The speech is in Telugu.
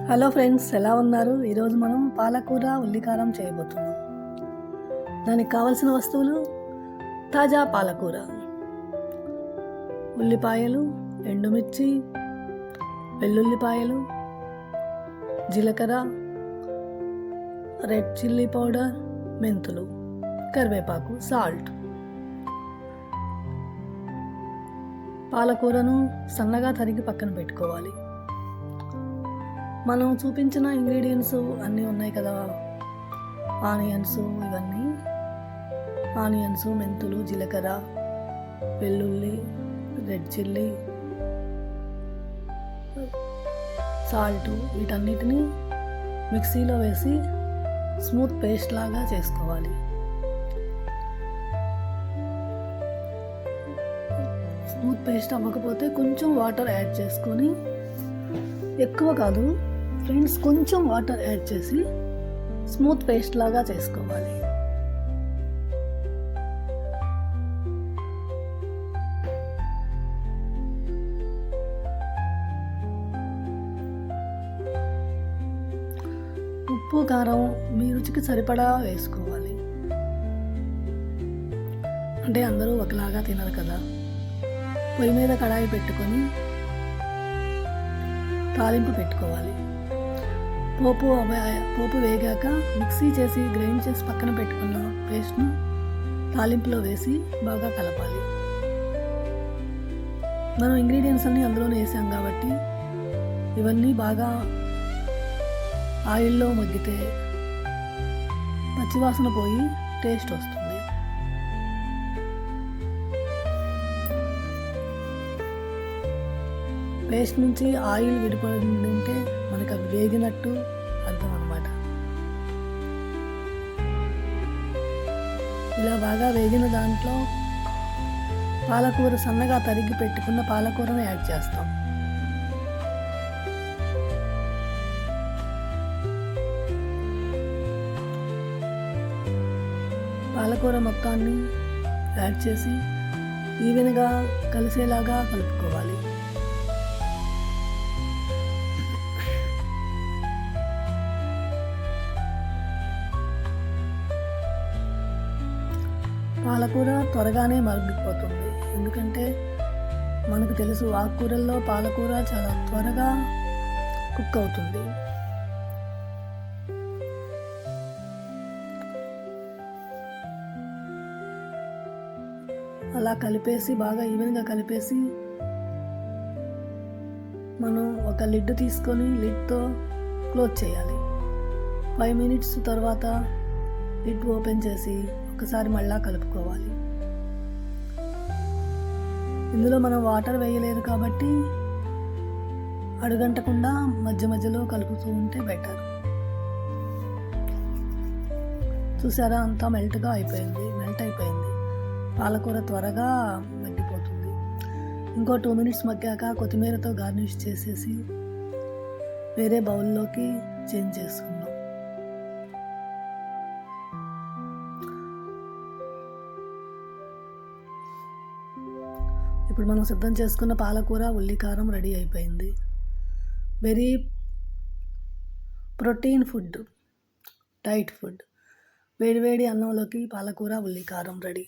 హలో ఫ్రెండ్స్, ఎలా ఉన్నారు? ఈరోజు మనం పాలకూర ఉల్లికారం చేయబోతున్నాం. దానికి కావలసిన వస్తువులు: తాజా పాలకూర, ఉల్లిపాయలు, ఎండుమిర్చి, వెల్లుల్లిపాయలు, జీలకర్ర, రెడ్ చిల్లీ పౌడర్, మెంతులు, కరివేపాకు, సాల్ట్. పాలకూరను సన్నగా తరిగి పక్కన పెట్టుకోవాలి. మనం చూపించిన ఇంగ్రీడియంట్స్ అన్నీ ఉన్నాయి కదా, ఆనియన్స్, ఆనియన్స్, మెంతులు, జీలకర్ర, వెల్లుల్లి, రెడ్ చిల్లీ, సాల్ట్, వీటన్నిటిని మిక్సీలో వేసి స్మూత్ పేస్ట్ లాగా చేసుకోవాలి. స్మూత్ పేస్ట్ అవ్వకపోతే కొంచెం వాటర్ యాడ్ చేసుకొని, ఎక్కువ కాదు ఫ్రెండ్స్, కొంచెం వాటర్ యాడ్ చేసి స్మూత్ పేస్ట్ లాగా చేసుకోవాలి. ఉప్పు, కారం మీ రుచికి సరిపడా వేసుకోవాలి. అంటే అందరూ ఒకలాగా తినరు కదా. పొయ్యి మీద కడాయి పెట్టుకొని తాలింపు పెట్టుకోవాలి. పోపు వేగాక మిక్సీ చేసి గ్రైండ్ చేసి పక్కన పెట్టుకున్న పేస్ట్ను తాలింపులో వేసి బాగా కలపాలి. మనం ఇంగ్రీడియంట్స్ అన్నీ అందులోనే వేసాం కాబట్టి ఇవన్నీ బాగా ఆయిల్లో మగ్గితే పచ్చివాసన పోయి టేస్ట్ వస్తుంది. పేస్ట్ నుంచి ఆయిల్ విడిపడింటే మనకు అవి వేగినట్టు అర్థం అన్నమాట. ఇలా బాగా వేగిన దాంట్లో పాలకూర, సన్నగా తరిగి పెట్టుకున్న పాలకూరను యాడ్ చేస్తాం. పాలకూర మొత్తాన్ని యాడ్ చేసి ఈవెన్గా కలిసేలాగా కలుపుకోవాలి. పాలకూర త్వరగానే మగ్గిపోతుంది, ఎందుకంటే మనకు తెలుసు ఆకుకూరల్లో పాలకూర చాలా త్వరగా కుక్ అవుతుంది. అలా కలిపేసి బాగా ఈవెన్గా కలిపేసి మనం ఒక లిడ్ తీసుకొని లిడ్తో క్లోజ్ చేయాలి. 5 minutes తర్వాత లిడ్ ఓపెన్ చేసి ఒకసారి మళ్ళా కలుపుకోవాలి. ఇందులో మనం వాటర్ వేయలేదు కాబట్టి అడుగంటకుండా మధ్య మధ్యలో కలుపుతూ ఉంటే బెటర్. చూసారా, అంతా మెల్ట్ అయిపోయింది. పాలకూర త్వరగా మగ్గిపోతుంది. ఇంకో 2 minutes మగ్గాక కొత్తిమీరతో గార్నిష్ చేసేసి వేరే బౌల్లోకి చేంజ్ చేసుకుందాం. ఇప్పుడు మనం సిద్ధం చేసుకున్న పాలకూర ఉల్లికారం రెడీ అయిపోయింది. Very protein food, diet food. వేడివేడి అన్నంలోకి పాలకూర ఉల్లికారం రెడీ.